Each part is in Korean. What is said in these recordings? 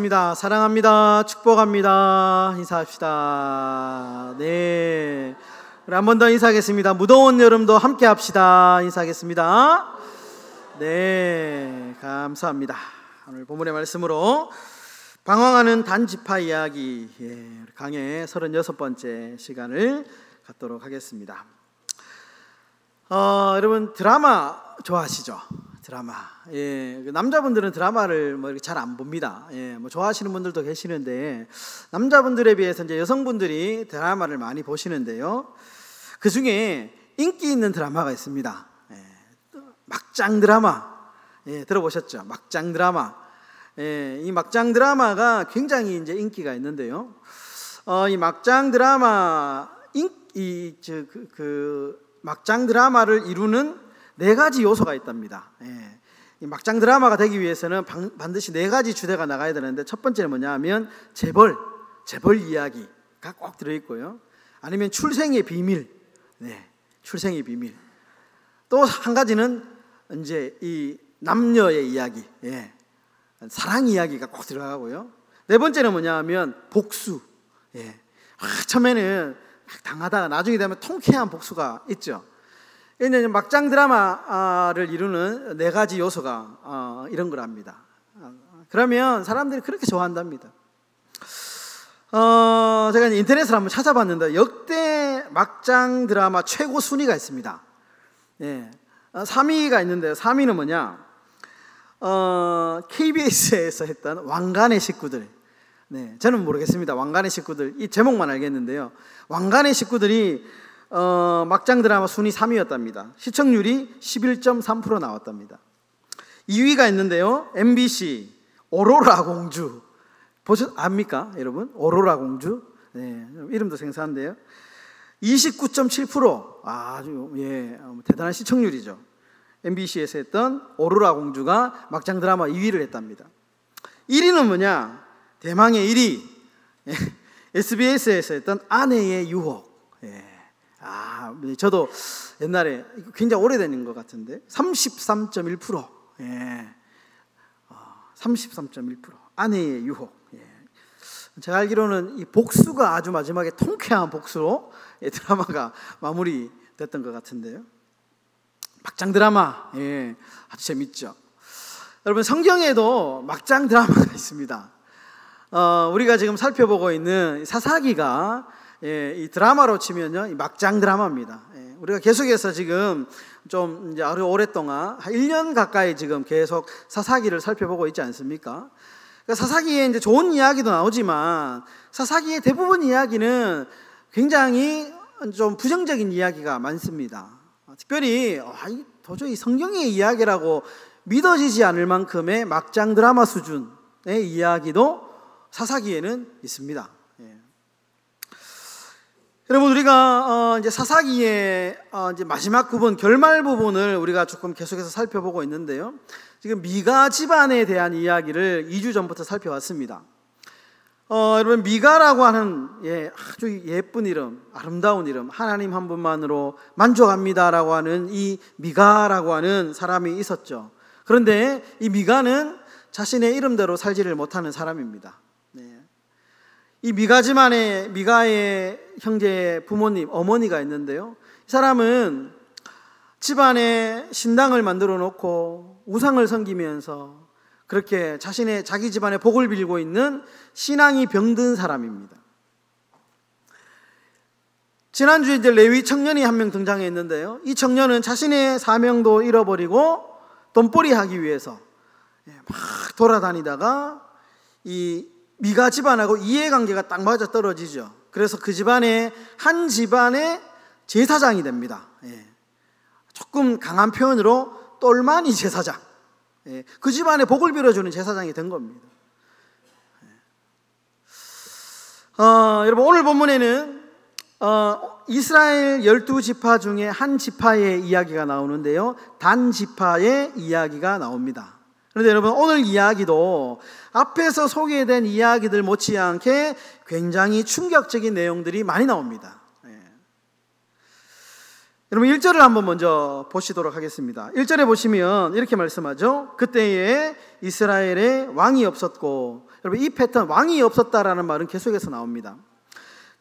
인사하겠습니다. 사랑합니다. 축복합니다. 인사합시다. 네. 한 번 더 인사하겠습니다. 무더운 여름도 함께 합시다. 인사하겠습니다. 네. 감사합니다. 오늘 본문의 말씀으로 방황하는 단지파 이야기 강의 36번째 시간을 갖도록 하겠습니다. 여러분 드라마 좋아하시죠? 드라마. 남자분들은 드라마를 뭐 잘 안 봅니다. 뭐 좋아하시는 분들도 계시는데 남자분들에 비해서 이제 여성분들이 드라마를 많이 보시는데요. 그 중에 인기 있는 드라마가 있습니다. 막장 드라마. 들어보셨죠? 막장 드라마. 이 막장 드라마가 굉장히 이제 인기가 있는데요. 이 막장 드라마 막장 드라마를 이루는 4가지 요소가 있답니다. 이 막장 드라마가 되기 위해서는 반드시 4가지 주제가 나가야 되는데, 첫 번째는 뭐냐 하면 재벌 이야기가 꼭 들어있고요. 아니면 출생의 비밀, 출생의 비밀. 또 한 가지는 이제 이 남녀의 이야기, 사랑 이야기가 꼭 들어가고요. 4번째는 뭐냐 하면 복수. 처음에는 당하다가 나중에 되면 통쾌한 복수가 있죠. 이제 막장 드라마를 이루는 4가지 요소가 이런 거랍니다. 그러면 사람들이 그렇게 좋아한답니다. 제가 인터넷을 한번 찾아봤는데 역대 막장 드라마 최고 순위가 있습니다. 3위가 있는데요. 3위는 뭐냐? KBS에서 했던 왕관의 식구들. 저는 모르겠습니다. 왕관의 식구들, 이 제목만 알겠는데요. 왕관의 식구들이 막장 드라마 순위 3위였답니다. 시청률이 11.3% 나왔답니다. 2위가 있는데요. MBC 오로라 공주. 압니까 여러분? 오로라 공주. 이름도 생소한데요. 29.7%. 아주 대단한 시청률이죠. MBC에서 했던 오로라 공주가 막장 드라마 2위를 했답니다. 1위는 뭐냐? 대망의 1위. SBS에서 했던 아내의 유혹. 저도 옛날에, 굉장히 오래된 것 같은데 33.1%. 33.1%. 아내의 유혹. 제가 알기로는 이 복수가 아주 마지막에 통쾌한 복수로 드라마가 마무리됐던 것 같은데요. 막장 드라마, 아주 재밌죠. 여러분, 성경에도 막장 드라마가 있습니다. 우리가 지금 살펴보고 있는 사사기가 이 드라마로 치면요, 이 막장 드라마입니다. 우리가 계속해서 지금 좀 이제 아주 오랫동안 한 1년 가까이 지금 계속 사사기를 살펴보고 있지 않습니까? 그러니까 사사기에 이제 좋은 이야기도 나오지만 사사기의 대부분 이야기는 굉장히 좀 부정적인 이야기가 많습니다. 특별히 도저히 성경의 이야기라고 믿어지지 않을 만큼의 막장 드라마 수준의 이야기도 사사기에는 있습니다. 여러분, 우리가 이제 사사기의 이제 마지막 부분, 결말 부분을 우리가 조금 계속해서 살펴보고 있는데요. 지금 미가 집안에 대한 이야기를 2주 전부터 살펴왔습니다. 여러분, 미가라고 하는 아주 예쁜 이름, 아름다운 이름, 하나님 한 분만으로 만족합니다라고 하는 이 미가라고 하는 사람이 있었죠. 그런데 이 미가는 자신의 이름대로 살지를 못하는 사람입니다. 이 미가 집안에 미가의 형제 부모님, 어머니가 있는데요. 이 사람은 집안에 신당을 만들어 놓고 우상을 섬기면서 그렇게 자기 집안의 복을 빌고 있는 신앙이 병든 사람입니다. 지난주에 이제 레위 청년이 한 명 등장했는데요. 이 청년은 자신의 사명도 잃어버리고 돈벌이 하기 위해서 막 돌아다니다가 이 미가 집안하고 이해관계가 딱 맞아 떨어지죠. 그래서 그 집안의 한 집안의 제사장이 됩니다. 조금 강한 표현으로 똘마니 제사장. 그 집안에 복을 빌어주는 제사장이 된 겁니다. 여러분, 오늘 본문에는 이스라엘 12지파 중에 한 지파의 이야기가 나오는데요. 단 지파의 이야기가 나옵니다. 그런데 여러분, 오늘 이야기도 앞에서 소개된 이야기들 못지않게 굉장히 충격적인 내용들이 많이 나옵니다. 여러분, 1절을 한번 먼저 보시도록 하겠습니다. 1절에 보시면 이렇게 말씀하죠. 그때에 이스라엘에 왕이 없었고 여러분 이 패턴, 왕이 없었다라는 말은 계속해서 나옵니다.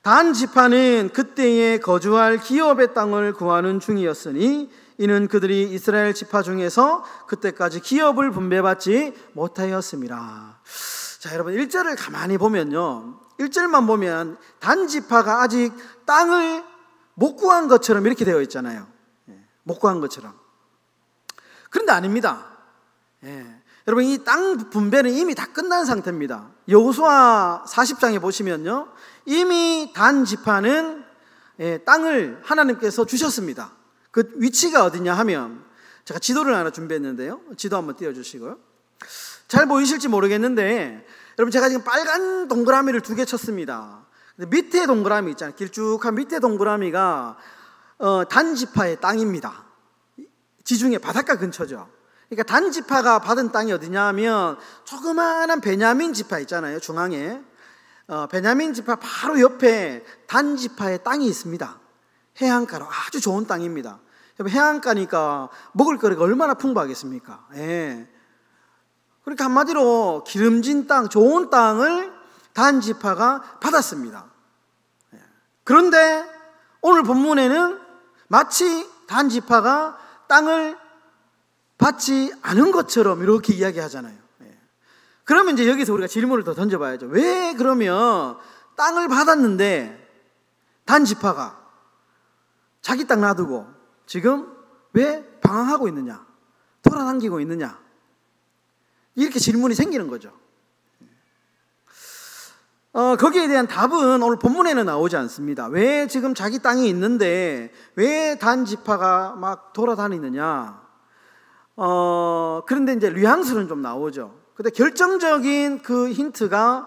단 지파는 그때에 거주할 기업의 땅을 구하는 중이었으니 이는 그들이 이스라엘 지파 중에서 그때까지 기업을 분배받지 못하였습니다. 자, 여러분 1절을 가만히 보면요, 1절만 보면 단 지파가 아직 땅을 못 구한 것처럼 이렇게 되어 있잖아요. 못 구한 것처럼. 그런데 아닙니다. 여러분 이 땅 분배는 이미 다 끝난 상태입니다. 여호수아 40장에 보시면요, 이미 단 지파는 땅을 하나님께서 주셨습니다. 그 위치가 어디냐 하면, 제가 지도를 하나 준비했는데요, 지도 한번 띄워주시고요. 잘 보이실지 모르겠는데 여러분 제가 지금 빨간 동그라미를 2개 쳤습니다. 밑에 동그라미 있잖아요, 길쭉한 밑에 동그라미가 단 지파의 땅입니다. 지중해 바닷가 근처죠. 그러니까 단 지파가 받은 땅이 어디냐 하면 조그마한 베냐민 지파 있잖아요, 중앙에. 베냐민 지파 바로 옆에 단 지파의 땅이 있습니다. 해안가로 아주 좋은 땅입니다. 해안가니까 먹을 거리가 얼마나 풍부하겠습니까? 그러니까 한마디로 기름진 땅, 좋은 땅을 단 지파가 받았습니다. 그런데 오늘 본문에는 마치 단 지파가 땅을 받지 않은 것처럼 이렇게 이야기하잖아요. 그러면 이제 여기서 우리가 질문을 더 던져봐야죠. 왜 그러면 땅을 받았는데 단 지파가 자기 땅 놔두고 지금 왜 방황하고 있느냐, 돌아다니고 있느냐, 이렇게 질문이 생기는 거죠. 거기에 대한 답은 오늘 본문에는 나오지 않습니다. 왜 지금 자기 땅이 있는데 왜 단 지파가 막 돌아다니느냐. 그런데 이제 뉘앙스는 좀 나오죠. 근데 결정적인 그 힌트가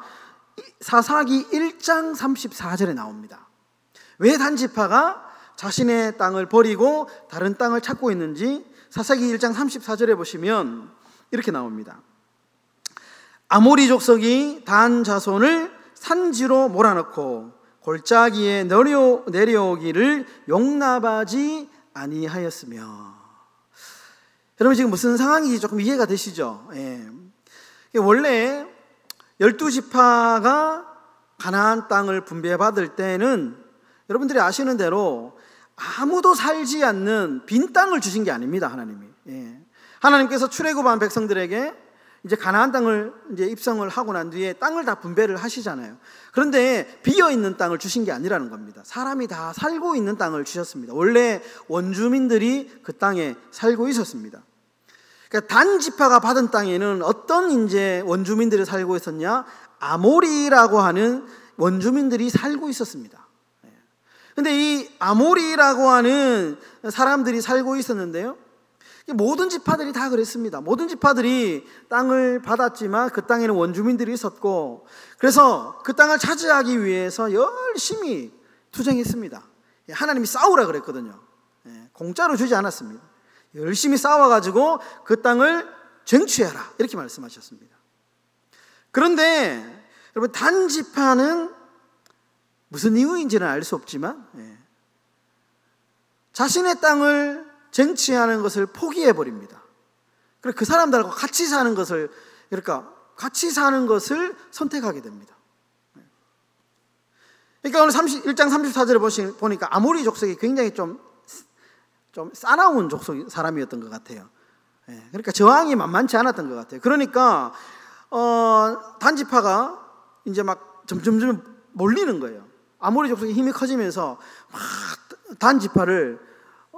사사기 1장 34절에 나옵니다. 왜 단 지파가 자신의 땅을 버리고 다른 땅을 찾고 있는지 사사기 1장 34절에 보시면 이렇게 나옵니다. 아모리 족속이 단 자손을 산지로 몰아넣고 골짜기에 내려오기를 용납하지 아니하였으며. 여러분 지금 무슨 상황인지 조금 이해가 되시죠? 원래 12지파가 가나안 땅을 분배받을 때는 여러분들이 아시는 대로 아무도 살지 않는 빈 땅을 주신 게 아닙니다. 하나님이. 하나님께서 출애굽한 백성들에게 이제 가나안 땅을 이제 입성을 하고 난 뒤에 땅을 다 분배를 하시잖아요. 그런데 비어 있는 땅을 주신 게 아니라는 겁니다. 사람이 다 살고 있는 땅을 주셨습니다. 원래 원주민들이 그 땅에 살고 있었습니다. 그러니까 단 지파가 받은 땅에는 어떤 이제 원주민들이 살고 있었냐? 아모리라고 하는 원주민들이 살고 있었습니다. 근데 이 아모리라고 하는 사람들이 살고 있었는데요, 모든 지파들이 다 그랬습니다. 모든 지파들이 땅을 받았지만 그 땅에는 원주민들이 있었고, 그래서 그 땅을 차지하기 위해서 열심히 투쟁했습니다. 하나님이 싸우라 그랬거든요. 공짜로 주지 않았습니다. 열심히 싸워가지고 그 땅을 쟁취해라, 이렇게 말씀하셨습니다. 그런데 여러분 단 지파는 무슨 이유인지는 알 수 없지만 자신의 땅을 쟁취하는 것을 포기해버립니다. 그래서 그 사람들하고 같이 사는 것을, 그러니까 같이 사는 것을 선택하게 됩니다. 그러니까 오늘 1장 34절에 보니까 아모리 족속이 굉장히 좀 싸나운 족속 사람이었던 것 같아요. 그러니까 저항이 만만치 않았던 것 같아요. 그러니까 단지파가 이제 막 점점 몰리는 거예요. 아모리 족속의 힘이 커지면서 막 단지파를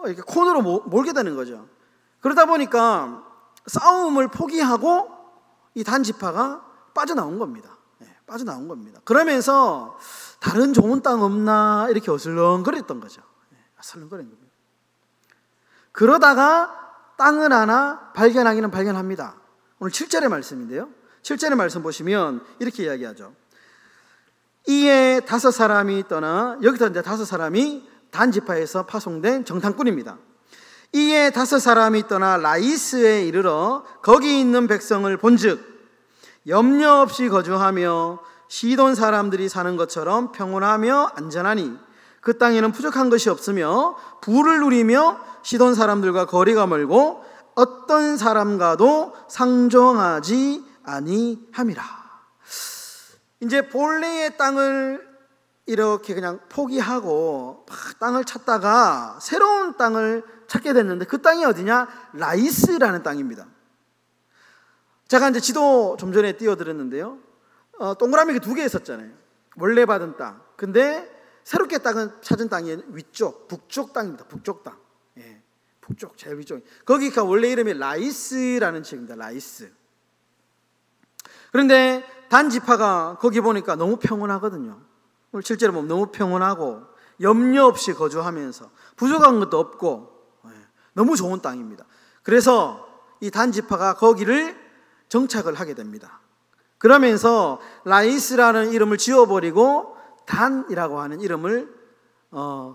이렇게 코너로 몰게 되는 거죠. 그러다 보니까 싸움을 포기하고 이 단지파가 빠져나온 겁니다. 빠져나온 겁니다. 그러면서 다른 좋은 땅 없나 이렇게 어슬렁거렸던 거죠. 어슬렁거린 겁니다. 그러다가 땅을 하나 발견하기는 발견합니다. 오늘 7절의 말씀인데요, 7절의 말씀 보시면 이렇게 이야기하죠. 이에 5사람이 떠나, 여기서 이제 5사람이 단지파에서 파송된 정탐꾼입니다. 이에 5사람이 떠나 라이스에 이르러 거기 있는 백성을 본즉 염려 없이 거주하며 시돈 사람들이 사는 것처럼 평온하며 안전하니 그 땅에는 부족한 것이 없으며 부를 누리며 시돈 사람들과 거리가 멀고 어떤 사람과도 상종하지 아니함이라. 이제 본래의 땅을 이렇게 그냥 포기하고 막 땅을 찾다가 새로운 땅을 찾게 됐는데 그 땅이 어디냐? 라이스라는 땅입니다. 제가 이제 지도 좀 전에 띄워드렸는데요. 동그라미가 2개 있었잖아요. 원래 받은 땅. 근데 새롭게 찾은 땅이 위쪽, 북쪽 땅입니다. 북쪽 땅. 예, 북쪽, 제일 위쪽. 거기가 원래 이름이 라이스라는 지역입니다. 라이스. 그런데 단지파가 거기 보니까 너무 평온하거든요. 실제로 보면 너무 평온하고 염려 없이 거주하면서 부족한 것도 없고 너무 좋은 땅입니다. 그래서 이 단지파가 거기를 정착을 하게 됩니다. 그러면서 라이스라는 이름을 지워버리고 단이라고 하는 이름을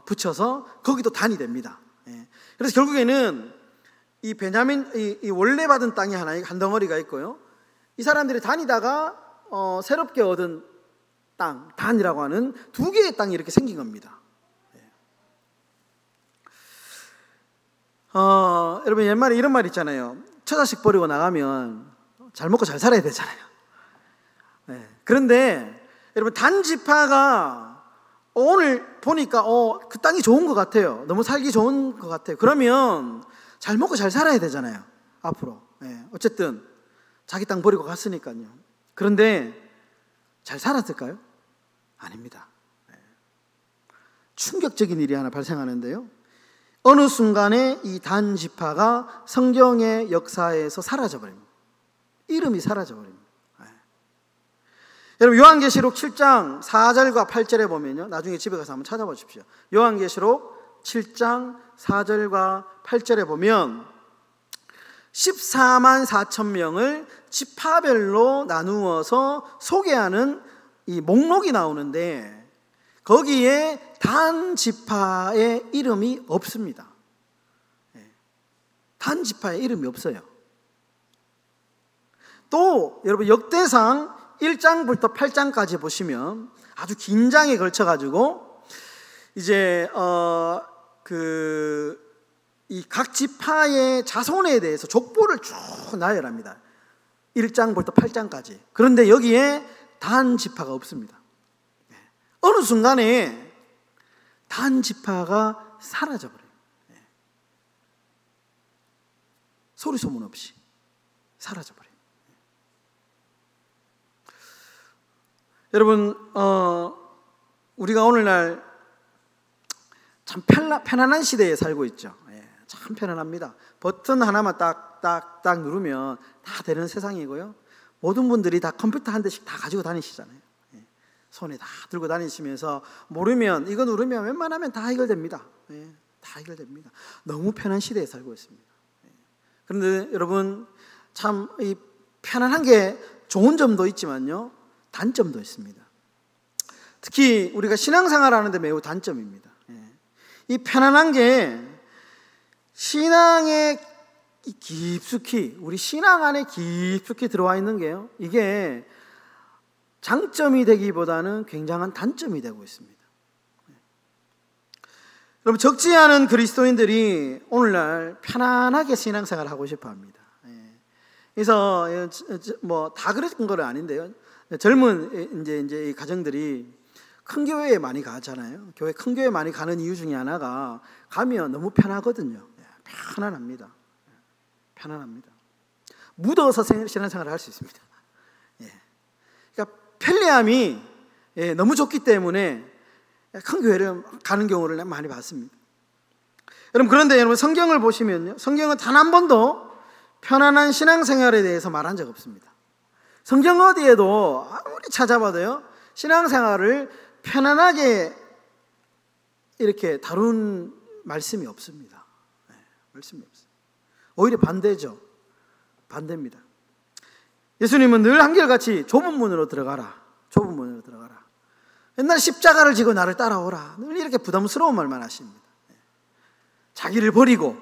붙여서 거기도 단이 됩니다. 그래서 결국에는 이 베냐민 이 원래 받은 땅이 한 덩어리가 있고요. 이 사람들이 다니다가 새롭게 얻은 땅, 단이라고 하는 2개의 땅이 이렇게 생긴 겁니다. 여러분 옛말에 이런 말 있잖아요. 처자식 버리고 나가면 잘 먹고 잘 살아야 되잖아요. 그런데 여러분 단지파가 오늘 보니까 그 땅이 좋은 것 같아요. 너무 살기 좋은 것 같아요. 그러면 잘 먹고 잘 살아야 되잖아요. 앞으로. 어쨌든 자기 땅 버리고 갔으니까요. 그런데 잘 살았을까요? 아닙니다. 충격적인 일이 하나 발생하는데요. 어느 순간에 이 단지파가 성경의 역사에서 사라져버립니다. 이름이 사라져버립니다. 여러분 요한계시록 7장 4절과 8절에 보면요. 나중에 집에 가서 한번 찾아보십시오. 요한계시록 7장 4절과 8절에 보면 14만 4천 명을 지파별로 나누어서 소개하는 이 목록이 나오는데 거기에 단 지파의 이름이 없습니다. 단 지파의 이름이 없어요. 또 여러분 역대상 1장부터 8장까지 보시면 아주 긴 장에 걸쳐 가지고 이제 이 각 지파의 자손에 대해서 족보를 쭉 나열합니다. 1장부터 8장까지. 그런데 여기에 단 지파가 없습니다. 어느 순간에 단 지파가 사라져버려요. 소리 소문 없이 사라져버려요. 여러분 우리가 오늘날 참 편안한 시대에 살고 있죠. 참 편안합니다. 버튼 하나만 딱딱딱 누르면 다 되는 세상이고요. 모든 분들이 다 컴퓨터 한 대씩 다 가지고 다니시잖아요. 손에 다 들고 다니시면서 모르면 이거 누르면 웬만하면 다 해결됩니다. 다 해결됩니다. 너무 편한 시대에 살고 있습니다. 그런데 여러분 참 이 편안한 게 좋은 점도 있지만요. 단점도 있습니다. 특히 우리가 신앙생활 하는데 매우 단점입니다. 이 편안한 게 신앙에 깊숙이 우리 신앙 안에 깊숙이 들어와 있는 게요. 이게 장점이 되기보다는 굉장한 단점이 되고 있습니다. 여러분 적지 않은 그리스도인들이 오늘날 편안하게 신앙생활을 하고 싶어합니다. 그래서 뭐 다 그런 건 아닌데요. 젊은 이제 이 가정들이 큰 교회에 많이 가잖아요. 큰 교회 많이 가는 이유 중에 하나가 가면 너무 편하거든요. 편안합니다. 편안합니다. 묻어서 신앙생활을 할 수 있습니다. 그러니까 편리함이 너무 좋기 때문에 큰 교회를 가는 경우를 많이 봤습니다. 여러분 그런데 여러분 성경을 보시면요. 성경은 단 한 번도 편안한 신앙생활에 대해서 말한 적 없습니다. 성경 어디에도 아무리 찾아봐도요. 신앙생활을 편안하게 이렇게 다룬 말씀이 없습니다. 말씀이 없어요. 오히려 반대죠. 반대입니다. 예수님은 늘 한결같이 좁은 문으로 들어가라. 좁은 문으로 들어가라. 옛날에 십자가를 지고 나를 따라오라. 늘 이렇게 부담스러운 말만 하십니다. 자기를 버리고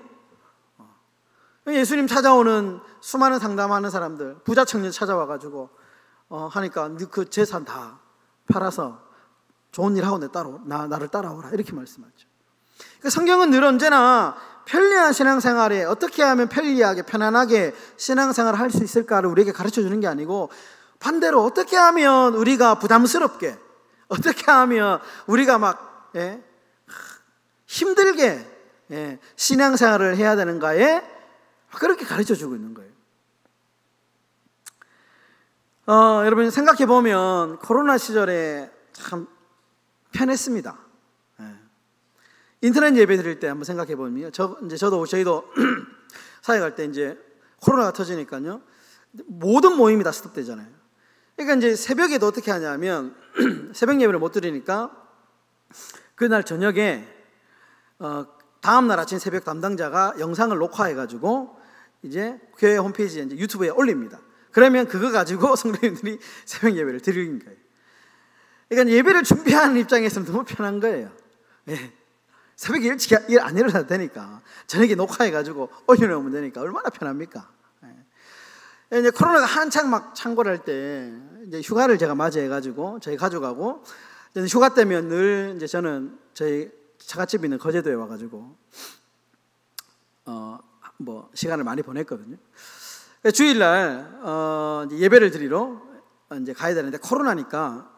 예수님 찾아오는 수많은 상담하는 사람들 부자 청년 찾아와가지고 하니까 그 재산 다 팔아서 좋은 일 하고 나를 따라오라 이렇게 말씀하죠. 그러니까 성경은 늘 언제나 편리한 신앙생활에 어떻게 하면 편리하게 편안하게 신앙생활을 할 수 있을까를 우리에게 가르쳐 주는 게 아니고 반대로 어떻게 하면 우리가 부담스럽게, 어떻게 하면 우리가 막 힘들게 신앙생활을 해야 되는가에 그렇게 가르쳐주고 있는 거예요. 여러분 생각해 보면 코로나 시절에 참 편했습니다. 인터넷 예배 드릴 때 한번 생각해 보면 저희도 사회 갈 때 이제 코로나가 터지니까요 모든 모임이 다 스톱되잖아요. 그러니까 이제 새벽에도 어떻게 하냐면 새벽 예배를 못 드리니까 그날 저녁에 다음 날 아침 새벽 담당자가 영상을 녹화해 가지고 이제 교회 홈페이지에 이제 유튜브에 올립니다. 그러면 그거 가지고 성도님들이 새벽 예배를 드리는 거예요. 그러니까 예배를 준비하는 입장에서는 너무 편한 거예요. 새벽에 일찍 안 일어나도 되니까 저녁에 녹화해 가지고 올려놓으면 되니까 얼마나 편합니까? 이제 코로나가 한창 막 창궐할 때 이제 휴가를 제가 맞이해 가지고 저희 가족하고 휴가 때면 늘 이제 저는 저희 처갓집 있는 거제도에 와 가지고 뭐 시간을 많이 보냈거든요. 주일날 예배를 드리러 이제 가야 되는데 코로나니까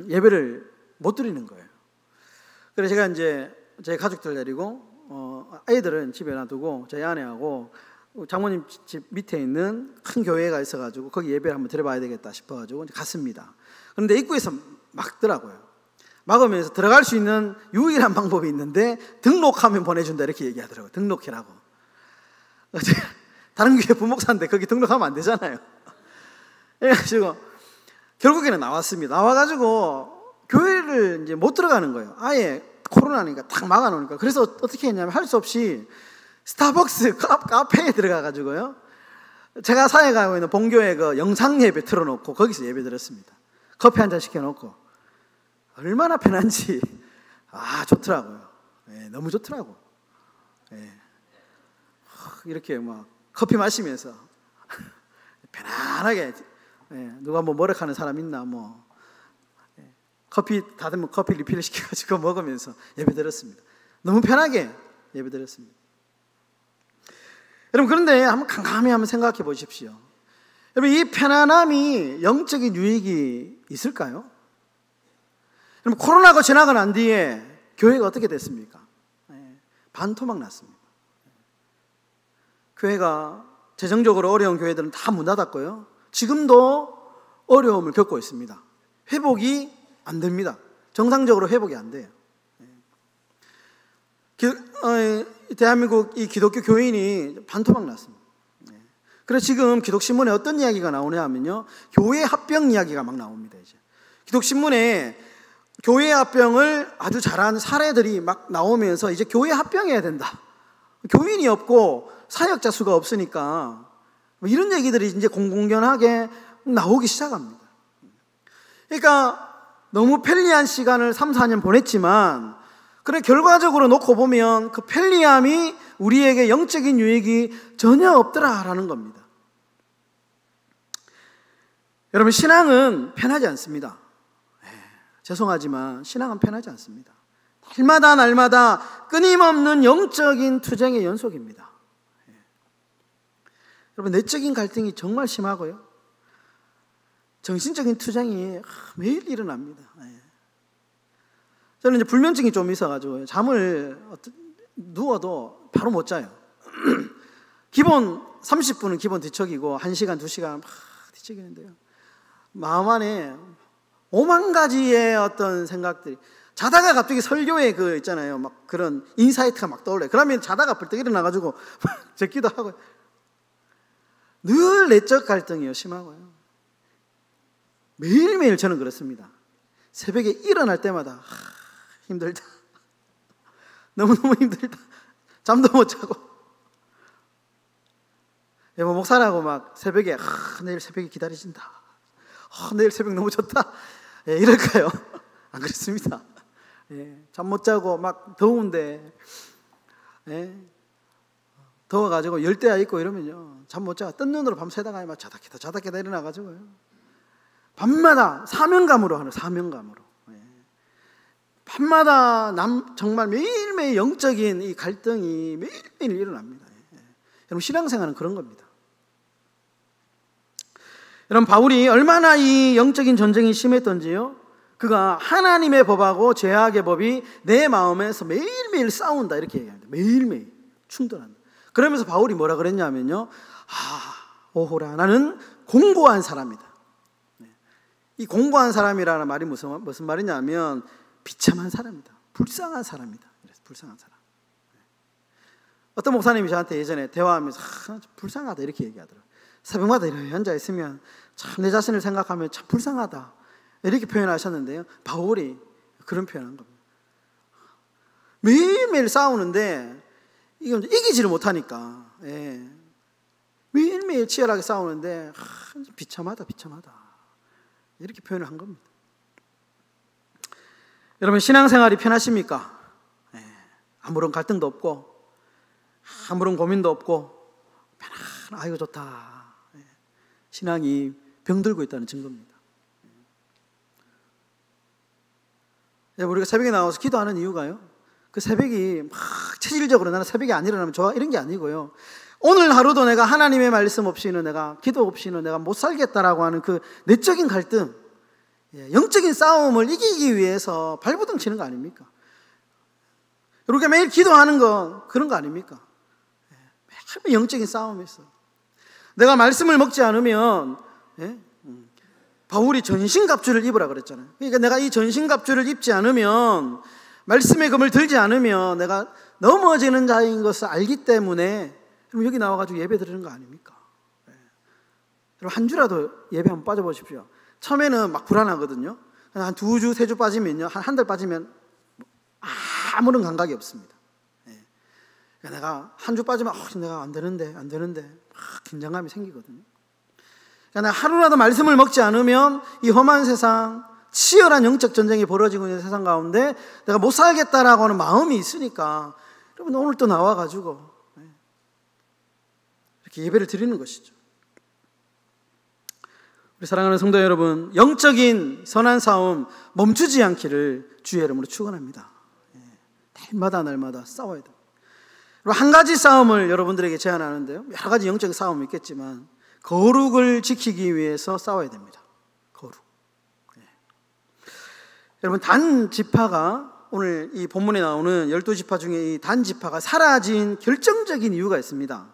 예배를 못 드리는 거예요. 그래서 제가 이제 저희 가족들 데리고 아이들은 집에 놔두고 저희 아내하고 장모님 집 밑에 있는 큰 교회가 있어가지고 거기 예배를 한번 드려봐야 되겠다 싶어가지고 이제 갔습니다. 그런데 입구에서 막더라고요. 막으면서 들어갈 수 있는 유일한 방법이 있는데 등록하면 보내준다 이렇게 얘기하더라고요. 등록해라고. 다른 교회 부목사인데 거기 등록하면 안 되잖아요. 그래가지고 결국에는 나왔습니다. 나와가지고 교회를 이제 못 들어가는 거예요. 아예 코로나니까 딱 막아놓으니까. 그래서 어떻게 했냐면 할 수 없이 스타벅스 카페에 들어가가지고요 제가 사회 가고 있는 본교회 그 영상 예배 틀어놓고 거기서 예배 드렸습니다. 커피 한 잔 시켜놓고. 얼마나 편한지 좋더라고요. 너무 좋더라고. 이렇게 막 커피 마시면서 편안하게 누가 뭐 머쓱하는 사람 있나 뭐 커피 닫으면 커피 리필을 시켜가지고 먹으면서 예배 드렸습니다. 너무 편하게 예배 드렸습니다. 여러분 그런데 한번 캄캄히 한번 생각해 보십시오. 여러분 이 편안함이 영적인 유익이 있을까요? 여러분 코로나가 지나고 난 뒤에 교회가 어떻게 됐습니까? 반토막 났습니다. 교회가 재정적으로 어려운 교회들은 다 문 닫았고요. 지금도 어려움을 겪고 있습니다. 회복이 안 됩니다. 정상적으로 회복이 안 돼요. 대한민국 이 기독교 교인이 반토막 났습니다. 그래서 지금 기독신문에 어떤 이야기가 나오냐 하면요. 교회 합병 이야기가 막 나옵니다. 이제 기독신문에 교회 합병을 아주 잘한 사례들이 막 나오면서 이제 교회 합병해야 된다. 교인이 없고 사역자 수가 없으니까 뭐 이런 얘기들이 이제 공공연하게 나오기 시작합니다. 그러니까 너무 편리한 시간을 3, 4년 보냈지만 그래 결과적으로 놓고 보면 그 편리함이 우리에게 영적인 유익이 전혀 없더라라는 겁니다. 여러분 신앙은 편하지 않습니다. 죄송하지만 신앙은 편하지 않습니다. 날마다 끊임없는 영적인 투쟁의 연속입니다. 여러분 내적인 갈등이 정말 심하고요. 정신적인 투쟁이 매일 일어납니다. 저는 이제 불면증이 좀 있어가지고 잠을 누워도 바로 못 자요. 기본 30분은 기본 뒤척이고 1시간, 2시간 막 뒤척이는데요. 마음 안에 오만 가지의 어떤 생각들이 자다가 갑자기 설교에 그 있잖아요. 막 그런 인사이트가 막 떠올라요. 그러면 자다가 벌떡 일어나가지고 적기도 하고 늘 내적 갈등이요 심하고요. 매일매일 저는 그렇습니다. 새벽에 일어날 때마다 힘들다. 너무너무 힘들다. 잠도 못 자고. 여보 목사라고 막 새벽에 내일 새벽에 기다려진다. 내일 새벽 너무 좋다. 이럴까요? 안 그렇습니다. 잠 못 자고 막 더운데 더워가지고 열대야 있고 이러면요 잠 못 자고 뜬 눈으로 밤새다가 막 자다깨다 일어나가지고요 밤마다 사명감으로 하는 사명감으로 밤마다 정말 매일매일 영적인 이 갈등이 매일매일 일어납니다. 여러분 신앙생활은 그런 겁니다. 여러분, 바울이 얼마나 이 영적인 전쟁이 심했던지요, 그가 하나님의 법하고 죄악의 법이 내 마음에서 매일매일 싸운다 이렇게 얘기합니다. 매일매일 충돌한다. 그러면서 바울이 뭐라 그랬냐면요, 오호라, 나는 공고한 사람이다. 이 공고한 사람이라는 말이 무슨 말이냐면 비참한 사람이다, 불쌍한 사람이다. 그래서 불쌍한 사람. 어떤 목사님이 저한테 예전에 대화하면서 불쌍하다 이렇게 얘기하더라고요. 새벽마다 이렇게 앉아 있으면 참 내 자신을 생각하면 참 불쌍하다 이렇게 표현하셨는데요, 바울이 그런 표현한 겁니다. 매일매일 싸우는데 이건 이기지를 못하니까, 매일매일 치열하게 싸우는데 비참하다 이렇게 표현을 한 겁니다. 여러분, 신앙생활이 편하십니까? 아무런 갈등도 없고 아무런 고민도 없고 아이고 좋다. 신앙이 병들고 있다는 증거입니다. 우리가 새벽에 나와서 기도하는 이유가요, 그 새벽이 막 체질적으로 나는 새벽에 안 일어나면 좋아 이런 게 아니고요, 오늘 하루도 내가 하나님의 말씀 없이는, 내가 기도 없이는 내가 못 살겠다라고 하는 그 내적인 갈등, 영적인 싸움을 이기기 위해서 발버둥 치는 거 아닙니까? 우리가 매일 기도하는 거 그런 거 아닙니까? 매일 영적인 싸움이 있어. 내가 말씀을 먹지 않으면, 바울이 전신갑주를 입으라 그랬잖아요. 그러니까 내가 이 전신갑주를 입지 않으면, 말씀의 검을 들지 않으면 내가 넘어지는 자인 것을 알기 때문에 그럼 여기 나와가지고 예배 드리는 거 아닙니까? 여러분, 한 주라도 예배 한번 빠져보십시오. 처음에는 막 불안하거든요. 한 2주, 3주 빠지면요, 한 달 빠지면 아무런 감각이 없습니다. 내가 한 주 빠지면 내가 안 되는데 긴장감이 생기거든요. 내가 하루라도 말씀을 먹지 않으면 이 험한 세상, 치열한 영적 전쟁이 벌어지고 있는 세상 가운데 내가 못 살겠다라고 하는 마음이 있으니까, 여러분 오늘 또 나와가지고 이렇게 예배를 드리는 것이죠. 우리 사랑하는 성도 여러분, 영적인 선한 싸움 멈추지 않기를 주의 이름으로 축원합니다. 날마다 싸워야 돼요. 한 가지 싸움을 여러분들에게 제안하는데요, 여러 가지 영적인 싸움이 있겠지만 거룩을 지키기 위해서 싸워야 됩니다. 거룩. 여러분, 단 지파가, 오늘 이 본문에 나오는 12지파 중에 이 단 지파가 사라진 결정적인 이유가 있습니다.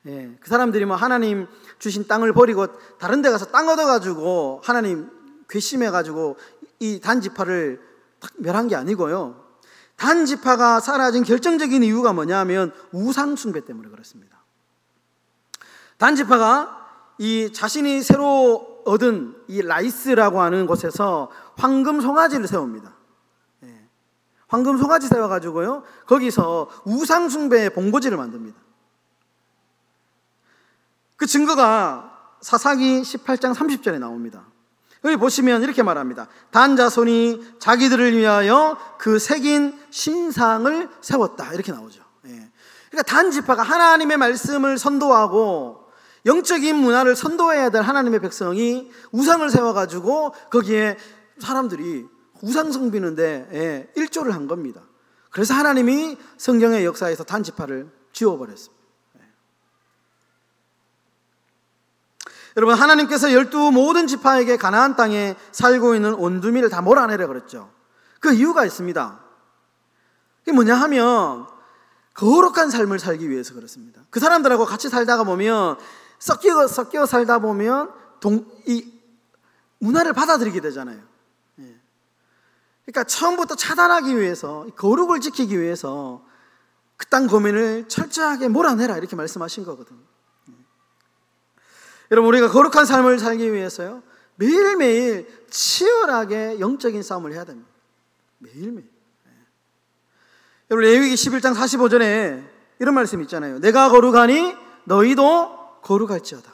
그 사람들이 뭐 하나님 주신 땅을 버리고 다른 데 가서 땅 얻어가지고 하나님 괘씸해가지고 이 단 지파를 멸한 게 아니고요, 단 지파가 사라진 결정적인 이유가 뭐냐면 우상 숭배 때문에 그렇습니다. 단 지파가 이 자신이 새로 얻은 이 라이스라고 하는 곳에서 황금 송아지를 세웁니다. 황금 송아지 세워가지고요, 거기서 우상 숭배의 본거지를 만듭니다. 그 증거가 사사기 18장 30절에 나옵니다. 여기 보시면 이렇게 말합니다. 단 자손이 자기들을 위하여 그 새긴 신상을 세웠다 이렇게 나오죠. 그러니까 단 지파가 하나님의 말씀을 선도하고 영적인 문화를 선도해야 될 하나님의 백성이 우상을 세워가지고 거기에 사람들이 우상 섬기는데 일조를 한 겁니다. 그래서 하나님이 성경의 역사에서 단 지파를 지워버렸습니다. 여러분, 하나님께서 12 모든 지파에게 가나안 땅에 살고 있는 온두미를 다 몰아내라 그랬죠. 그 이유가 있습니다. 그게 뭐냐 하면 거룩한 삶을 살기 위해서 그렇습니다. 그 사람들하고 같이 살다가 보면 섞여 살다 보면 이 문화를 받아들이게 되잖아요. 그러니까 처음부터 차단하기 위해서, 거룩을 지키기 위해서 그 땅 거민을 철저하게 몰아내라 이렇게 말씀하신 거거든요. 여러분, 우리가 거룩한 삶을 살기 위해서요, 매일매일 치열하게 영적인 싸움을 해야 됩니다. 매일매일. 여러분, 레위기 11장 45절에 이런 말씀이 있잖아요. 내가 거룩하니 너희도 거룩할지어다.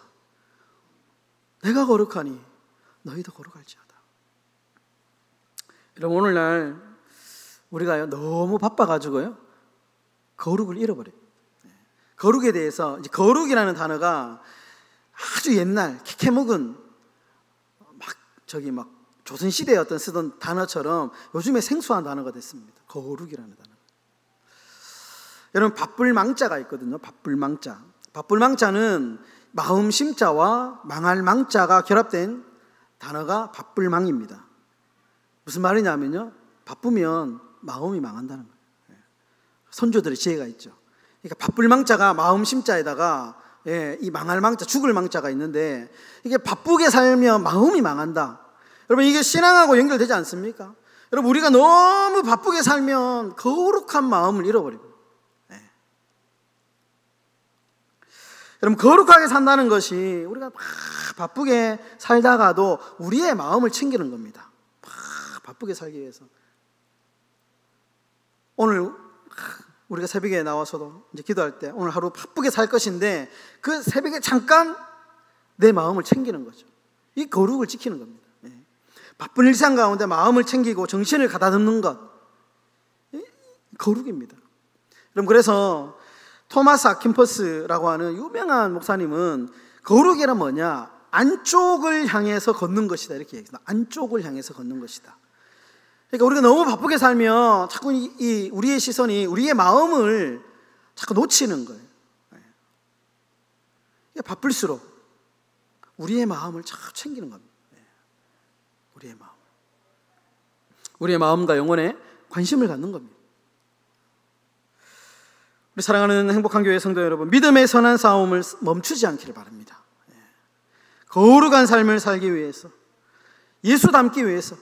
내가 거룩하니 너희도 거룩할지어다. 여러분, 오늘날 우리가요, 너무 바빠가지고요, 거룩을 잃어버려요. 거룩에 대해서, 이제 거룩이라는 단어가 아주 옛날 캐캐묵은 막 조선시대에 어떤 쓰던 단어처럼 요즘에 생소한 단어가 됐습니다. 거룩이라는 단어. 여러분, 밥불망자가 있거든요. 밥불망자. 밥불망자는 마음 심자와 망할 망자가 결합된 단어가 바쁠망입니다. 무슨 말이냐면요, 바쁘면 마음이 망한다는 거예요. 선조들의 지혜가 있죠. 그러니까 바쁠망자가 마음 심자에다가 이 망할 망자, 죽을 망자가 있는데, 이게 바쁘게 살면 마음이 망한다. 여러분, 이게 신앙하고 연결되지 않습니까? 여러분, 우리가 너무 바쁘게 살면 거룩한 마음을 잃어버립니다. 여러분, 거룩하게 산다는 것이 우리가 막 바쁘게 살다가도 우리의 마음을 챙기는 겁니다. 막 바쁘게 살기 위해서. 오늘 우리가 새벽에 나와서도 이제 기도할 때 오늘 하루 바쁘게 살 것인데, 그 새벽에 잠깐 내 마음을 챙기는 거죠. 이 거룩을 지키는 겁니다. 바쁜 일상 가운데 마음을 챙기고 정신을 가다듬는 것, 거룩입니다. 여러분, 그래서 토마스 아킨퍼스라고 하는 유명한 목사님은 거룩이란 뭐냐? 안쪽을 향해서 걷는 것이다, 이렇게 얘기합니다. 안쪽을 향해서 걷는 것이다. 그러니까 우리가 너무 바쁘게 살면 자꾸 우리의 시선이 우리의 마음을 자꾸 놓치는 거예요. 바쁠수록 우리의 마음을 자꾸 챙기는 겁니다. 우리의 마음과 영혼에 관심을 갖는 겁니다. 우리 사랑하는 행복한 교회 성도 여러분, 믿음의 선한 싸움을 멈추지 않기를 바랍니다. 거룩한 삶을 살기 위해서, 예수 닮기 위해서,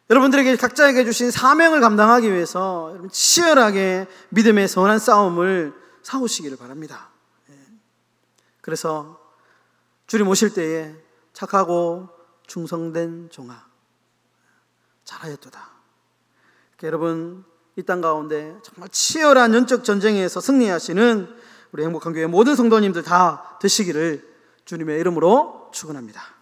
여러분들에게 각자에게 주신 사명을 감당하기 위해서 여러분 치열하게 믿음의 선한 싸움을 싸우시기를 바랍니다. 그래서 주님 오실 때에 착하고 충성된 종아 잘하였도다. 여러분, 이 땅 가운데 정말 치열한 영적 전쟁에서 승리하시는 우리 행복한 교회 모든 성도님들 다 되시기를 주님의 이름으로 축원합니다.